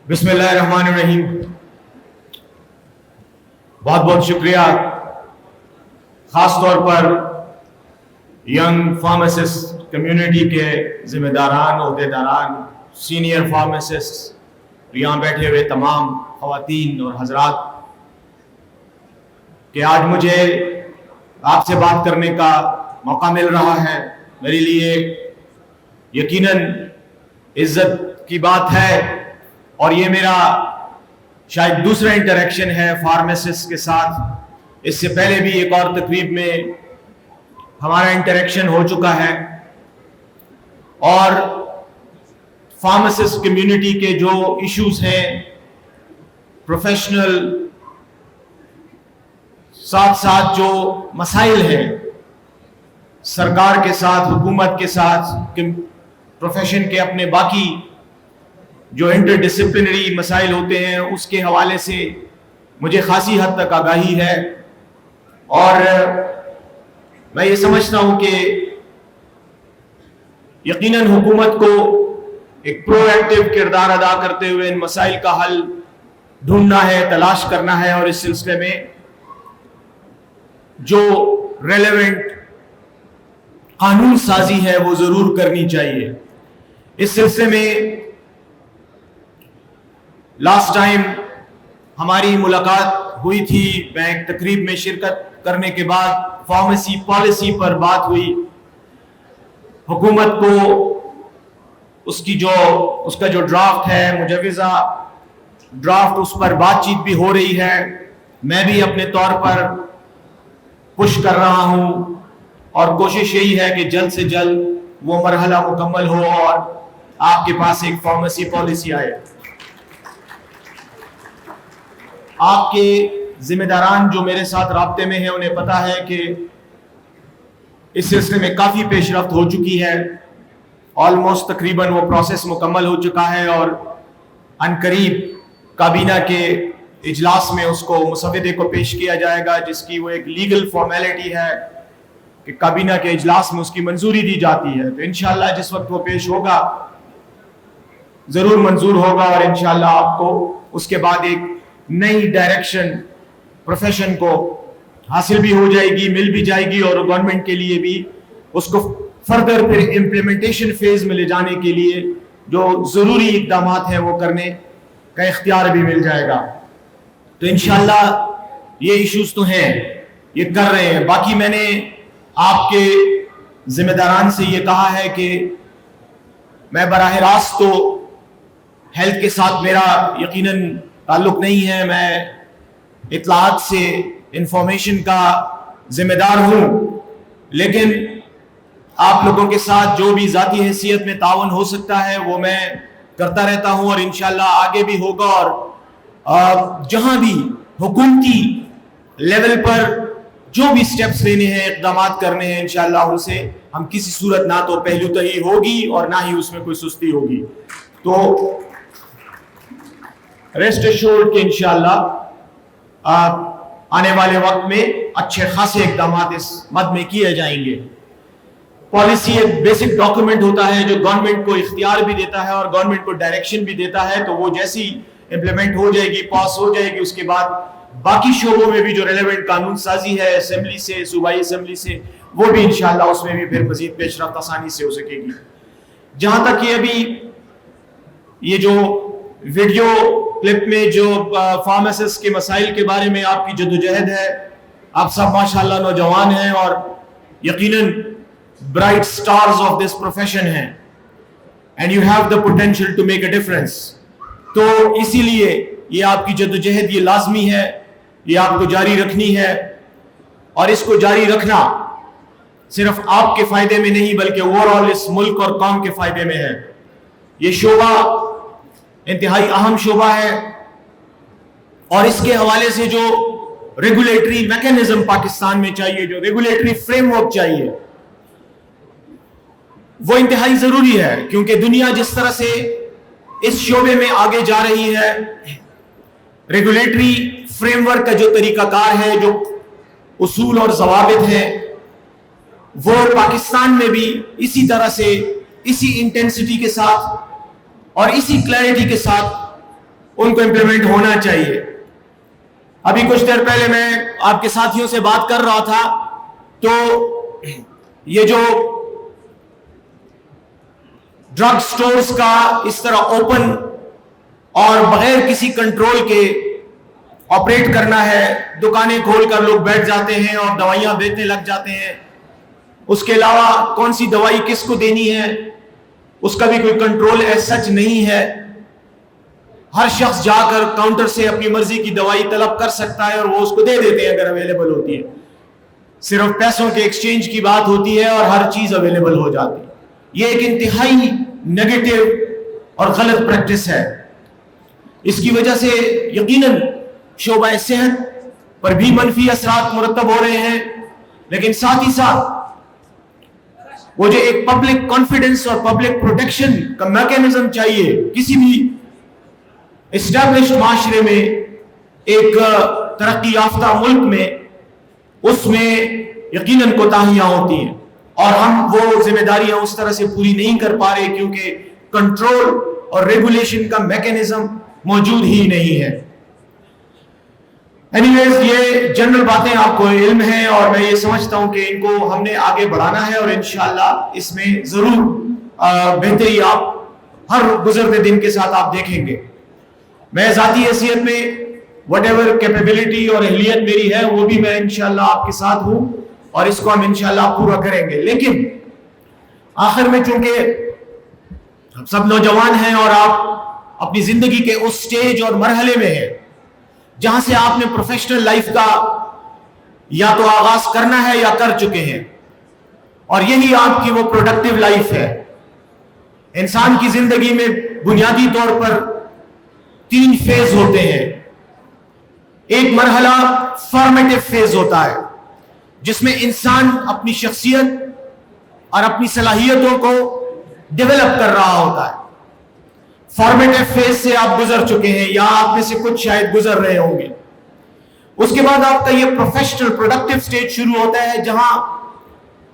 بسم اللہ الرحمن الرحیم. بہت بہت شکریہ خاص طور پر ینگ فارماسسٹ کمیونٹی کے ذمہ داران، عہدیداران، سینئر فارماسسٹ، یہاں بیٹھے ہوئے تمام خواتین اور حضرات، کہ آج مجھے آپ سے بات کرنے کا موقع مل رہا ہے. میرے لیے یقیناً عزت کی بات ہے، اور یہ میرا شاید دوسرا انٹریکشن ہے فارماسسٹ کے ساتھ. اس سے پہلے بھی ایک اور تقریب میں ہمارا انٹریکشن ہو چکا ہے، اور فارماسسٹ کمیونٹی کے جو ایشوز ہیں، پروفیشنل ساتھ ساتھ جو مسائل ہیں سرکار کے ساتھ، حکومت کے ساتھ، پروفیشن کے اپنے باقی جو انٹر ڈسپلنری مسائل ہوتے ہیں، اس کے حوالے سے مجھے خاصی حد تک آگاہی ہے. اور میں یہ سمجھتا ہوں کہ یقیناً حکومت کو ایک پرو ایکٹیو کردار ادا کرتے ہوئے ان مسائل کا حل ڈھونڈنا ہے، تلاش کرنا ہے، اور اس سلسلے میں جو ریلیونٹ قانون سازی ہے وہ ضرور کرنی چاہیے. اس سلسلے میں لاسٹ ٹائم ہماری ملاقات ہوئی تھی، میں ایک تقریب میں شرکت کرنے کے بعد فارمیسی پالیسی پر بات ہوئی. حکومت کو اس کا جو ڈرافٹ ہے، مجوزہ ڈرافٹ، اس پر بات چیت بھی ہو رہی ہے. میں بھی اپنے طور پر پش کر رہا ہوں، اور کوشش یہی ہے کہ جلد سے جلد وہ مرحلہ مکمل ہو اور آپ کے پاس ایک فارمیسی پالیسی آئے. آپ کے ذمہ داران جو میرے ساتھ رابطے میں ہیں، انہیں پتا ہے کہ اس سلسلے میں کافی پیش رفت ہو چکی ہے. آلموسٹ تقریباً وہ پروسیس مکمل ہو چکا ہے، اور عنقریب کابینہ کے اجلاس میں اس کو مسودے کو پیش کیا جائے گا، جس کی وہ ایک لیگل فارمیلٹی ہے کہ کابینہ کے اجلاس میں اس کی منظوری دی جاتی ہے. تو انشاءاللہ جس وقت وہ پیش ہوگا ضرور منظور ہوگا، اور انشاءاللہ آپ کو اس کے بعد ایک نئی ڈائریکشن پروفیشن کو حاصل بھی ہو جائے گی، مل بھی جائے گی، اور گورنمنٹ کے لیے بھی اس کو فردر پھر امپلیمنٹیشن فیز میں لے جانے کے لیے جو ضروری اقدامات ہیں وہ کرنے کا اختیار بھی مل جائے گا. تو انشاءاللہ یہ ایشوز تو ہیں، یہ کر رہے ہیں. باقی میں نے آپ کے ذمہ داران سے یہ کہا ہے کہ میں براہ راست تو ہیلتھ کے ساتھ میرا یقیناً تعلق نہیں ہے، میں اطلاعات سے انفارمیشن کا ذمہ دار ہوں، لیکن آپ لوگوں کے ساتھ جو بھی ذاتی حیثیت میں تعاون ہو سکتا ہے وہ میں کرتا رہتا ہوں، اور انشاءاللہ آگے بھی ہوگا. اور جہاں بھی حکومتی لیول پر جو بھی سٹیپس لینے ہیں، اقدامات کرنے ہیں، انشاءاللہ ان سے ہم کسی صورت نہ تو پہلو تہی ہوگی اور نہ ہی اس میں کوئی سستی ہوگی. تو ریسٹ ایشورڈ کہ انشاءاللہ آنے والے وقت میں اچھے خاصے اقدامات اس مد میں کیے جائیں گے. پالیسی ایک بیسک ڈاکومنٹ ہوتا ہے جو گورنمنٹ کو اختیار بھی دیتا ہے اور گورنمنٹ کو ڈائریکشن بھی دیتا ہے. تو وہ جیسی امپلیمنٹ ہو جائے گی، پاس ہو جائے گی، اس کے بعد باقی شعبوں میں بھی جو ریلیونٹ قانون سازی ہے اسمبلی سے، صوبائی اسمبلی سے، وہ بھی انشاءاللہ اس میں بھی پھر مزید پیش رفت آسانی سے ہو سکے گی. جہاں تک کہ ابھی یہ جو ویڈیو کلپ میں جو فارماسسٹ کے مسائل کے بارے میں آپ کی جدوجہد ہے، آپ سب ماشاءاللہ نوجوان ہیں اور یقیناً bright stars of this profession ہیں، and you have the potential to make a difference. تو اسی لیے یہ آپ کی جدوجہد یہ لازمی ہے، یہ آپ کو جاری رکھنی ہے، اور اس کو جاری رکھنا صرف آپ کے فائدے میں نہیں بلکہ اوور آل اس ملک اور قوم کے فائدے میں ہے. یہ شعبہ انتہائی اہم شعبہ ہے، اور اس کے حوالے سے جو ریگولیٹری میکینزم پاکستان میں چاہیے، جو ریگولیٹری فریم ورک چاہیے، وہ انتہائی ضروری ہے. کیونکہ دنیا جس طرح سے اس شعبے میں آگے جا رہی ہے، ریگولیٹری فریم ورک کا جو طریقہ کار ہے، جو اصول اور ضوابط ہیں، وہ پاکستان میں بھی اسی طرح سے، اسی انٹینسٹی کے ساتھ اور اسی کلیئرٹی کے ساتھ ان کو امپلیمنٹ ہونا چاہیے. ابھی کچھ دیر پہلے میں آپ کے ساتھیوں سے بات کر رہا تھا تو یہ جو ڈرگ سٹورز کا اس طرح اوپن اور بغیر کسی کنٹرول کے آپریٹ کرنا ہے, دکانیں کھول کر لوگ بیٹھ جاتے ہیں اور دوائیاں بیچنے لگ جاتے ہیں, اس کے علاوہ کون سی دوائی کس کو دینی ہے اس کا بھی کوئی کنٹرول ایز سچ نہیں ہے. ہر شخص جا کر کاؤنٹر سے اپنی مرضی کی دوائی طلب کر سکتا ہے اور وہ اس کو دے دیتے ہیں اگر اویلیبل ہوتی ہے. صرف پیسوں کے ایکسچینج کی بات ہوتی ہے اور ہر چیز اویلیبل ہو جاتی ہے. یہ ایک انتہائی نیگیٹو اور غلط پریکٹس ہے. اس کی وجہ سے یقیناً شعبہ صحت پر بھی منفی اثرات مرتب ہو رہے ہیں, لیکن ساتھ ہی ساتھ وہ جو ایک پبلک کانفیڈنس اور پبلک پروٹیکشن کا میکینزم چاہیے کسی بھی اسٹیبلشڈ معاشرے میں, ایک ترقی یافتہ ملک میں, اس میں یقیناً کوتاہیاں ہوتی ہیں اور ہم وہ ذمہ داریاں اس طرح سے پوری نہیں کر پا رہے کیونکہ کنٹرول اور ریگولیشن کا میکینزم موجود ہی نہیں ہے. اینی ویز یہ جنرل باتیں آپ کو علم ہیں اور میں یہ سمجھتا ہوں کہ ان کو ہم نے آگے بڑھانا ہے اور انشاءاللہ اس میں ضرور بہتری آپ ہر گزرتے دن کے ساتھ آپ دیکھیں گے. میں ذاتی حیثیت میں وٹ ایور کیپیبلٹی اور اہلیت میری ہے وہ بھی میں انشاءاللہ آپ کے ساتھ ہوں اور اس کو ہم انشاءاللہ پورا کریں گے. لیکن آخر میں چونکہ ہم سب نوجوان ہیں اور آپ اپنی زندگی کے اس سٹیج اور مرحلے میں ہیں جہاں سے آپ نے پروفیشنل لائف کا یا تو آغاز کرنا ہے یا کر چکے ہیں, اور یہی آپ کی وہ پروڈکٹیو لائف ہے. انسان کی زندگی میں بنیادی طور پر 3 فیز ہوتے ہیں. ایک مرحلہ فارمیٹیو فیز ہوتا ہے جس میں انسان اپنی شخصیت اور اپنی صلاحیتوں کو ڈیولپ کر رہا ہوتا ہے. فارمیٹیو فیز سے آپ گزر چکے ہیں یا آپ میں سے کچھ شاید گزر رہے ہوں گے. اس کے بعد آپ کا یہ پروفیشنل پروڈکٹیو سٹیج شروع ہوتا ہے جہاں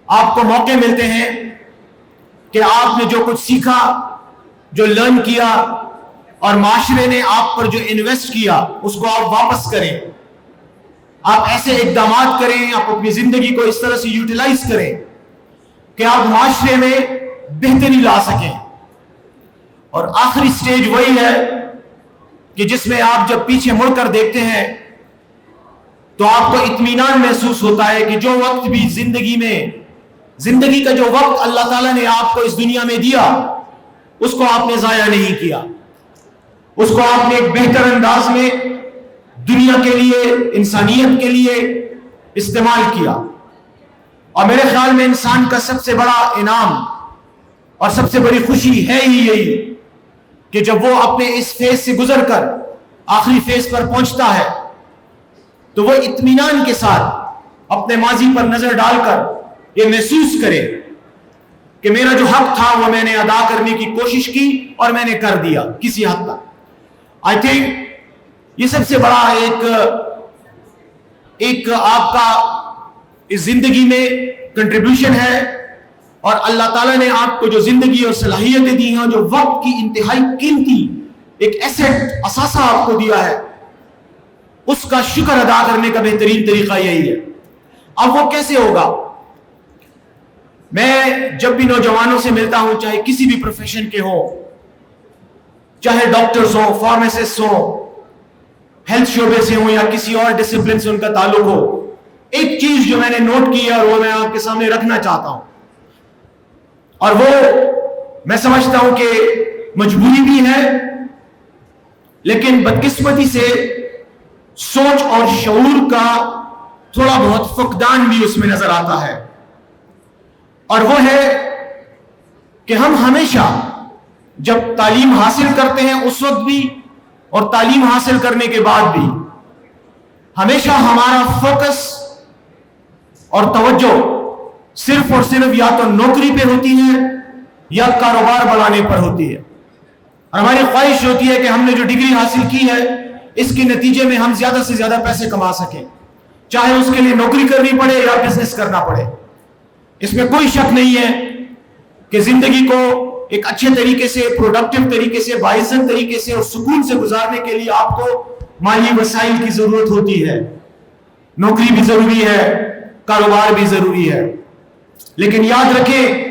آپ کو موقع ملتے ہیں کہ آپ نے جو کچھ سیکھا, جو لرن کیا اور معاشرے نے آپ پر جو انویسٹ کیا اس کو آپ واپس کریں. آپ ایسے اقدامات کریں, آپ اپنی زندگی کو اس طرح سے یوٹیلائز کریں کہ آپ معاشرے میں بہتری لا سکیں. اور آخری سٹیج وہی ہے کہ جس میں آپ جب پیچھے مڑ کر دیکھتے ہیں تو آپ کو اطمینان محسوس ہوتا ہے کہ جو وقت بھی زندگی کا جو وقت اللہ تعالیٰ نے آپ کو اس دنیا میں دیا اس کو آپ نے ضائع نہیں کیا. اس کو آپ نے ایک بہتر انداز میں دنیا کے لیے, انسانیت کے لیے استعمال کیا. اور میرے خیال میں انسان کا سب سے بڑا انعام اور سب سے بڑی خوشی ہے ہی یہی کہ جب وہ اپنے اس فیز سے گزر کر آخری فیز پر پہنچتا ہے تو وہ اطمینان کے ساتھ اپنے ماضی پر نظر ڈال کر یہ محسوس کرے کہ میرا جو حق تھا وہ میں نے ادا کرنے کی کوشش کی اور میں نے کر دیا کسی حد تک. آئی تھنک یہ سب سے بڑا ایک آپ کا اس زندگی میں کنٹریبیوشن ہے. اور اللہ تعالیٰ نے آپ کو جو زندگی اور صلاحیتیں دی ہیں, جو وقت کی انتہائی قیمتی ایک ایسٹ اثاثہ آپ کو دیا ہے, اس کا شکر ادا کرنے کا بہترین طریقہ یہی ہے. اب وہ کیسے ہوگا؟ میں جب بھی نوجوانوں سے ملتا ہوں, چاہے کسی بھی پروفیشن کے ہوں, چاہے ڈاکٹرز ہوں, فارمیسسٹ ہوں, ہیلتھ شعبے سے ہوں یا کسی اور ڈسپلن سے ان کا تعلق ہو, ایک چیز جو میں نے نوٹ کی ہے اور وہ میں آپ کے سامنے رکھنا چاہتا ہوں, اور وہ میں سمجھتا ہوں کہ مجبوری بھی ہے لیکن بدقسمتی سے سوچ اور شعور کا تھوڑا بہت فقدان بھی اس میں نظر آتا ہے. اور وہ ہے کہ ہم ہمیشہ جب تعلیم حاصل کرتے ہیں اس وقت بھی اور تعلیم حاصل کرنے کے بعد بھی ہمیشہ ہمارا فوکس اور توجہ صرف اور صرف یا تو نوکری پہ ہوتی ہے یا کاروبار بڑھانے پر ہوتی ہے. اور ہماری خواہش ہوتی ہے کہ ہم نے جو ڈگری حاصل کی ہے اس کے نتیجے میں ہم زیادہ سے زیادہ پیسے کما سکیں, چاہے اس کے لیے نوکری کرنی پڑے یا بزنس کرنا پڑے. اس میں کوئی شک نہیں ہے کہ زندگی کو ایک اچھے طریقے سے، پروڈکٹیو طریقے سے، باعزت طریقے سے اور سکون سے گزارنے کے لیے آپ کو مالی وسائل کی ضرورت ہوتی ہے. نوکری بھی ضروری ہے، کاروبار بھی ضروری ہے. لیکن یاد رکھیں،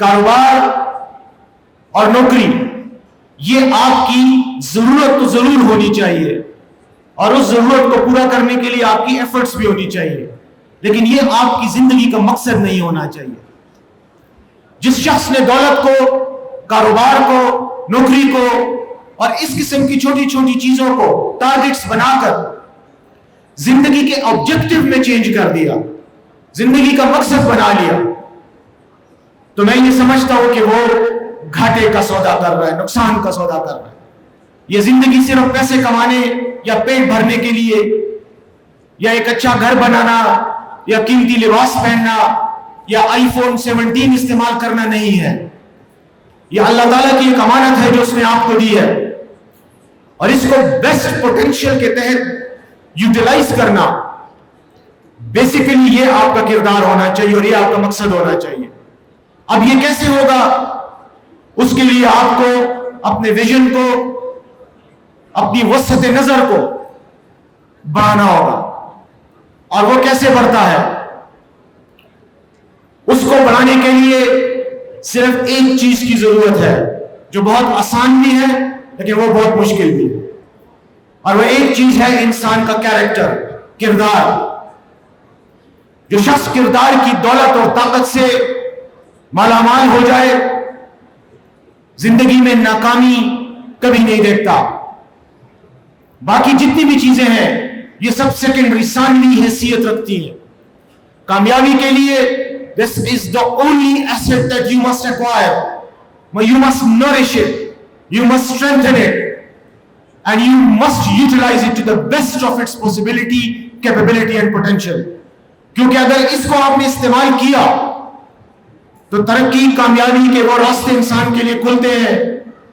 کاروبار اور نوکری یہ آپ کی ضرورت تو ضرور ہونی چاہیے، اور اس ضرورت کو پورا کرنے کے لیے آپ کی ایفرٹس بھی ہونی چاہیے، لیکن یہ آپ کی زندگی کا مقصد نہیں ہونا چاہیے. جس شخص نے دولت کو، کاروبار کو، نوکری کو اور اس قسم کی چھوٹی چھوٹی چیزوں کو ٹارگٹس بنا کر زندگی کے آبجیکٹو میں چینج کر دیا، زندگی کا مقصد بنا لیا، تو میں یہ سمجھتا ہوں کہ وہ گھاٹے کا سودا کر رہا ہے، نقصان کا سودا کر رہا ہے. یہ زندگی صرف پیسے کمانے یا پیٹ بھرنے کے لیے یا ایک اچھا گھر بنانا یا قیمتی لباس پہننا یا آئی فون 17 استعمال کرنا نہیں ہے. یہ اللہ تعالیٰ کی ایک امانت ہے جو اس نے آپ کو دی ہے، اور اس کو بیسٹ پوٹینشیل کے تحت یوٹیلائز کرنا بیسیکلی یہ آپ کا کردار ہونا چاہیے اور یہ آپ کا مقصد ہونا چاہیے. اب یہ کیسے ہوگا؟ اس کے لیے آپ کو اپنے ویژن کو، اپنی وسعت نظر کو بڑھانا ہوگا. اور وہ کیسے بڑھتا ہے؟ اس کو بڑھانے کے لیے صرف ایک چیز کی ضرورت ہے جو بہت آسان بھی ہے لیکن وہ بہت مشکل بھی ہے، اور وہ ایک چیز ہے انسان کا کیریکٹر، کردار. جو شخص کردار کی دولت اور طاقت سے مالا مال ہو جائے، زندگی میں ناکامی کبھی نہیں دیکھتا. باقی جتنی بھی چیزیں ہیں یہ سب سیکنڈری، ثانوی حیثیت رکھتی ہیں. کامیابی کے لیے this is the only asset that you must acquire. You must nourish it, you must strengthen it, and you must utilize it to the best of its possibility, capability and potential. کیونکہ اگر اس کو آپ نے استعمال کیا تو ترقی، کامیابی کے وہ راستے انسان کے لیے کھلتے ہیں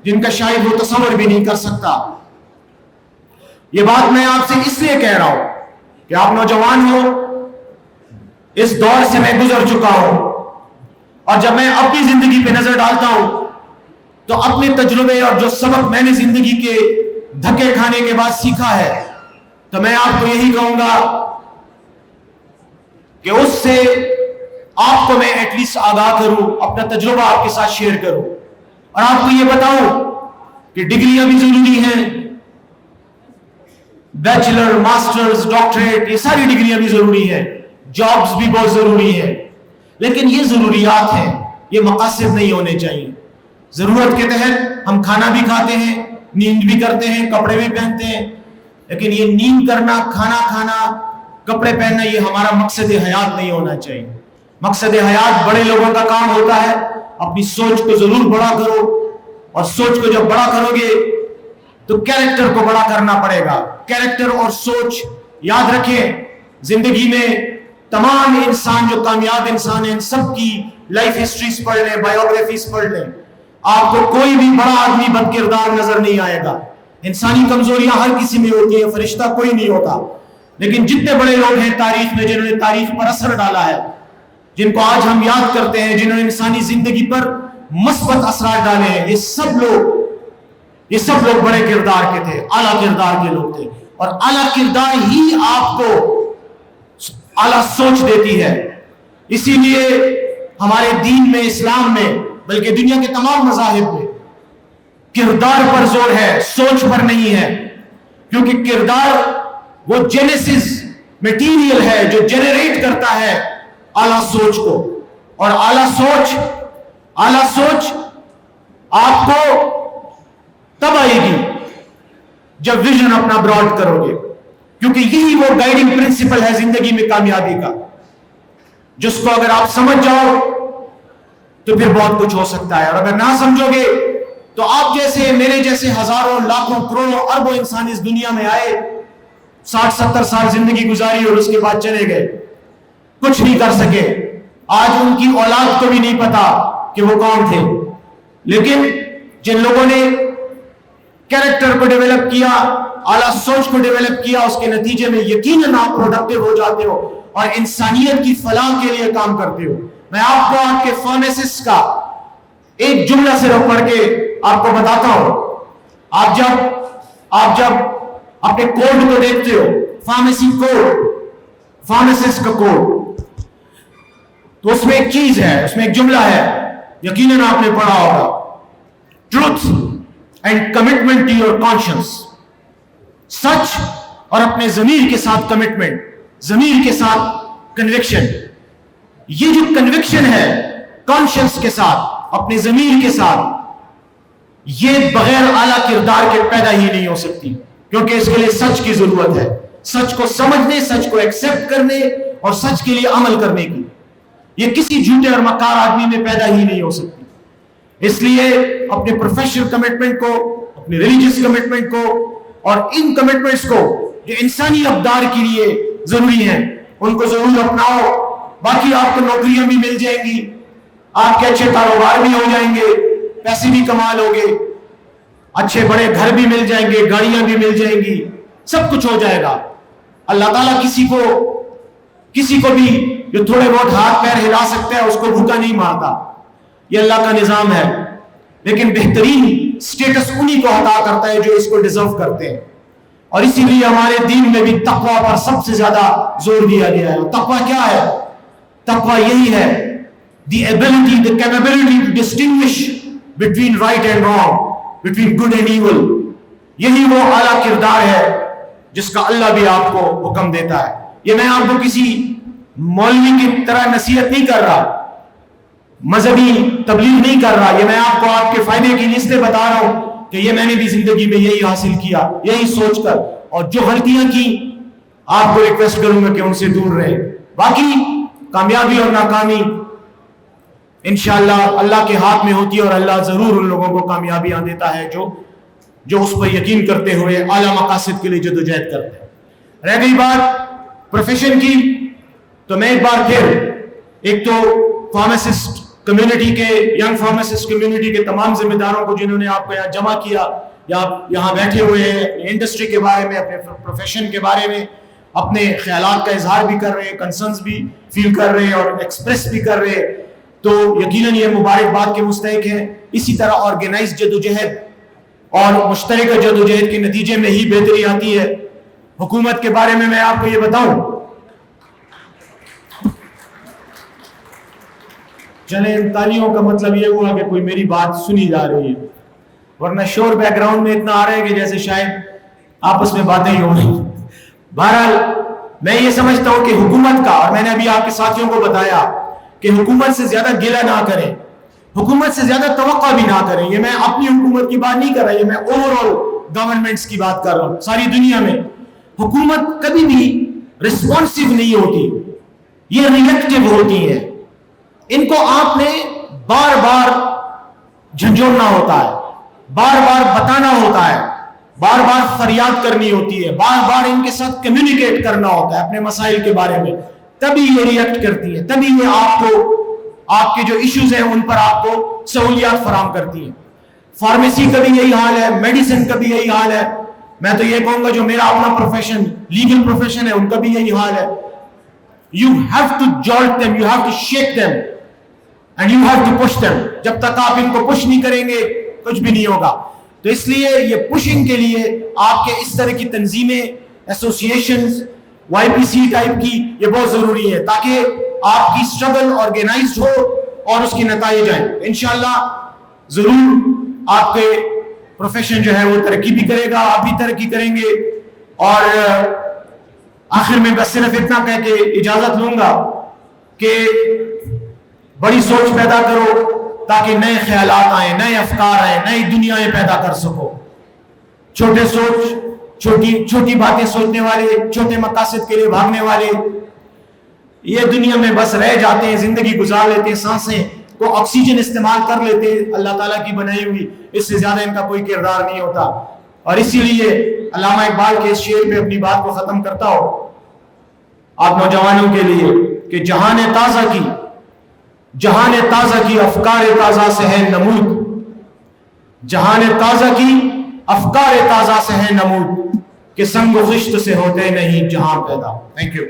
جن کا شاید وہ تصور بھی نہیں کر سکتا. یہ بات میں آپ سے اس لیے کہہ رہا ہوں کہ آپ نوجوان ہو، اس دور سے میں گزر چکا ہوں، اور جب میں اپنی زندگی پہ نظر ڈالتا ہوں تو اپنے تجربے اور جو سبق میں نے زندگی کے دھکے کھانے کے بعد سیکھا ہے، تو میں آپ کو یہی کہوں گا کہ اس سے آپ کو میں ایٹ لیسٹ آگاہ کروں، اپنا تجربہ آپ کے ساتھ شیئر کروں، اور آپ کو یہ بتاؤں کہ ڈگریاں بھی ضروری ہیں، بیچلر، ماسٹرز، ڈاکٹریٹ، یہ ساری ڈگریاں بھی ضروری ہیں، جابز بھی بہت ضروری ہے، لیکن یہ ضروریات ہیں، یہ مقاصد نہیں ہونے چاہیے. ضرورت کے تحت ہم کھانا بھی کھاتے ہیں، نیند بھی کرتے ہیں، کپڑے بھی پہنتے ہیں، لیکن یہ نیند کرنا، کھانا کھانا، کپڑے پہننا یہ ہمارا مقصد حیات نہیں ہونا چاہیے. مقصد حیات بڑے لوگوں کا کام ہوتا ہے. اپنی سوچ کو ضرور بڑا کرو، اور سوچ کو جب بڑا کرو گے تو کیریکٹر کو بڑا کرنا پڑے گا. کیریکٹر اور سوچ یاد رکھیں، زندگی میں تمام انسان جو کامیاب انسان ہیں ان سب کی لائف ہسٹریز پڑھ لیں، بایوگرافیز پڑھ لیں، آپ کو کوئی بھی بڑا آدمی بد کردار نظر نہیں آئے گا. انسانی کمزوریاں ہر کسی میں ہوتی ہیں، فرشتہ کوئی نہیں ہوتا، لیکن جتنے بڑے لوگ ہیں تاریخ میں جنہوں نے تاریخ پر اثر ڈالا ہے، جن کو آج ہم یاد کرتے ہیں، جنہوں نے انسانی زندگی پر مثبت اثرات ڈالے ہیں، یہ سب لوگ بڑے کردار کے تھے، اعلیٰ کردار کے لوگ تھے. اور اعلیٰ کردار ہی آپ کو اعلیٰ سوچ دیتی ہے. اسی لیے ہمارے دین میں، اسلام میں، بلکہ دنیا کے تمام مذاہب میں کردار پر زور ہے، سوچ پر نہیں ہے. کیونکہ کردار وہ جینیسس میٹیریل ہے جو جنریٹ کرتا ہے اعلیٰ سوچ کو. اور اعلیٰ سوچ آپ کو تب آئے گی جب ویژن اپنا براڈ کرو گے، کیونکہ یہی وہ گائیڈنگ پرنسپل ہے زندگی میں کامیابی کا، جس کو اگر آپ سمجھ جاؤ تو پھر بہت کچھ ہو سکتا ہے. اور اگر نہ سمجھو گے تو آپ جیسے، میرے جیسے ہزاروں، لاکھوں، کروڑوں، اربوں انسان اس دنیا میں آئے، 60-70 سال زندگی گزاری اور اس کے بعد چلے گئے، کچھ نہیں کر سکے. آج ان کی اولاد کو بھی نہیں پتا کہ وہ کون تھے. لیکن جن لوگوں نے کیریکٹر کو ڈیولپ کیا، اعلیٰ سوچ کو ڈیولپ کیا، اس کے نتیجے میں یقیناً آپ پروڈکٹیو ہو جاتے ہو اور انسانیت کی فلاح کے لیے کام کرتے ہو. میں آپ کو آپ کے فارمیسسٹ کا ایک جملہ صرف پڑھ کے آپ کو بتاتا ہوں. آپ جب اپنے کوڈ کو دیکھتے ہو، فارمیسی کوڈ، فارماسسٹ کا کوڈ، تو اس میں ایک چیز ہے، اس میں ایک جملہ ہے، یقیناً آپ نے پڑھا ہوگا، truth and commitment to your conscience. سچ اور اپنے ضمیر کے ساتھ کمٹمنٹ، ضمیر کے ساتھ کنوکشن. یہ جو کنوکشن ہے کانشنس کے ساتھ، اپنے ضمیر کے ساتھ، یہ بغیر اعلیٰ کردار کے پیدا ہی نہیں ہو سکتی، کیونکہ اس کے لیے سچ کی ضرورت ہے، سچ کو سمجھنے، سچ کو ایکسپٹ کرنے اور سچ کے لیے عمل کرنے کی. یہ کسی جھوٹے اور مکار آدمی میں پیدا ہی نہیں ہو سکتی. اس لیے اپنے پروفیشنل کمٹمنٹ کو، اپنے ریلیجیس کمٹمنٹ کو اور ان کمٹمنٹس کو جو انسانی اقدار کے لیے ضروری ہیں ان کو ضرور اپناؤ. باقی آپ کو نوکریاں بھی مل جائیں گی، آپ کے اچھے کاروبار بھی ہو جائیں گے، پیسے بھی کما لو گے، اچھے بڑے گھر بھی مل جائیں گے، گاڑیاں بھی مل جائیں گی، سب کچھ ہو جائے گا. اللہ تعالیٰ کسی کو بھی جو تھوڑے بہت ہاتھ پیر ہلا سکتا ہے اس کو بھوکا نہیں مارتا. یہ اللہ کا نظام ہے. لیکن بہترین سٹیٹس انہی کو عطا کرتا ہے جو اس کو ڈیزرو کرتے ہیں. اور اسی لیے ہمارے دین میں بھی تقوی پر سب سے زیادہ زور دیا گیا ہے. تقوی کیا ہے؟ تقوی یہی ہے، the ability, the capability to distinguish between right and wrong, between good and evil. یہی وہ اعلیٰ کردار ہے جس کا اللہ بھی آپ کو حکم دیتا ہے. یہ میں آپ کو کسی مولوی کی طرح نصیحت نہیں کر رہا، مذہبی تبلیغ نہیں کر رہا، یہ میں آپ کو آپ کے فائدے کی لسٹیں بتا رہا ہوں کہ یہ میں نے بھی زندگی میں یہی حاصل کیا، یہی سوچ کر. اور جو غلطیاں کی آپ کو ریکویسٹ کروں گا کہ ان سے دور رہے. باقی کامیابی اور ناکامی انشاءاللہ اللہ کے ہاتھ میں ہوتی ہے، اور اللہ ضرور ان لوگوں کو کامیابیاں دیتا ہے جو اس پر یقین کرتے ہوئے اعلیٰ مقاصد کے لیے جدوجہد کرتے ہیں. رہ گئی بات پروفیشن کی، تو میں ایک بار پھر ایک تو فارماسسٹ کمیونٹی کے، ینگ فارماسسٹ کمیونٹی کے تمام ذمہ داروں کو جنہوں نے آپ کو یہاں جمع کیا یا یہاں بیٹھے ہوئے ہیں، اپنی انڈسٹری کے بارے میں، اپنے پروفیشن کے بارے میں اپنے خیالات کا اظہار بھی کر رہے ہیں، کنسرنز بھی فیل کر رہے ہیں اور ایکسپریس بھی کر رہے ہیں، تو یقیناً یہ مبارکباد کے مستحق ہیں. اسی طرح آرگنائز جدوجہد اور مشترکہ جدوجہد کے نتیجے میں ہی بہتری آتی ہے. حکومت کے بارے میں آپ کو یہ بتاؤں، چلیں تالیوں کا مطلب یہ ہوا کہ کوئی میری بات سنی جا رہی ہے، ورنہ شور بیک گراؤنڈ میں اتنا آ رہا ہے کہ جیسے شاید آپس میں باتیں ہی ہو رہی. بہرحال میں یہ سمجھتا ہوں کہ حکومت کا، اور میں نے ابھی آپ کے ساتھیوں کو بتایا کہ حکومت سے زیادہ گلہ نہ کریں، حکومت سے زیادہ توقع بھی نہ کریں. یہ میں اپنی حکومت کی بات نہیں کر رہا، یہ میں اوور آل گورنمنٹس کی بات کر رہا ہوں. ساری دنیا میں حکومت کبھی بھی رسپانسیو نہیں ہوتی، یہ ریئیکٹیو ہوتی ہے. ان کو آپ نے بار بار جھنجھوڑنا ہوتا ہے، بار بار بتانا ہوتا ہے، بار بار فریاد کرنی ہوتی ہے، بار بار ان کے ساتھ کمیونیکیٹ کرنا ہوتا ہے اپنے مسائل کے بارے میں، تبھی یہ ریئیکٹ کرتی ہے، تبھی یہ آپ کے جو ایشوز ہیں ان پر آپ کو سہولیات فراہم کرتی ہیں. فارمیسی کا بھی یہی حال ہے، میڈیسن کا بھی یہی حال ہے. میں تو یہ کہوں گا جو میرا اپنا پروفیشن لیگل پروفیشن ہے ان کا بھی یہی حال ہے. You have to jolt them, you have to shake them and you have to push them. جب تک آپ ان کو پش نہیں کریں گے کچھ بھی نہیں ہوگا. تو اس لیے یہ پشنگ کے لیے آپ کے اس طرح کی تنظیمیں، ایسوسیشنز، وائی پی سی ٹائپ کی، یہ بہت ضروری ہے تاکہ آپ کی اسٹرگل آرگنائزڈ ہو اور اس کے نتائج آئیں. انشاءاللہ ضرور آپ کے پروفیشن جو ہے وہ ترقی بھی کرے گا، آپ بھی ترقی کریں گے. اور آخر میں بس صرف اتنا کہہ کے اجازت لوں گا کہ بڑی سوچ پیدا کرو تاکہ نئے خیالات آئیں، نئے افکار آئیں، نئی دنیایں پیدا کر سکو. چھوٹے سوچ، چھوٹی باتیں سوچنے والے، چھوٹے مقاصد کے لیے بھاگنے والے یہ دنیا میں بس رہ جاتے ہیں، زندگی گزار لیتے ہیں، سانسیں تو آکسیجن استعمال کر لیتے ہیں اللہ تعالیٰ کی بنائی ہوئی، اس سے زیادہ ان کا کوئی کردار نہیں ہوتا. اور اسی لیے علامہ اقبال کے اس شعر پہ اپنی بات کو ختم کرتا ہوں آپ نوجوانوں کے لیے کہ جہان تازہ کی افکار تازہ سے ہے نمود، جہان تازہ کی افکار تازہ سے ہے نمود کہ سنگ و خشت سے ہوتے نہیں جہاں پیدا. Thank you.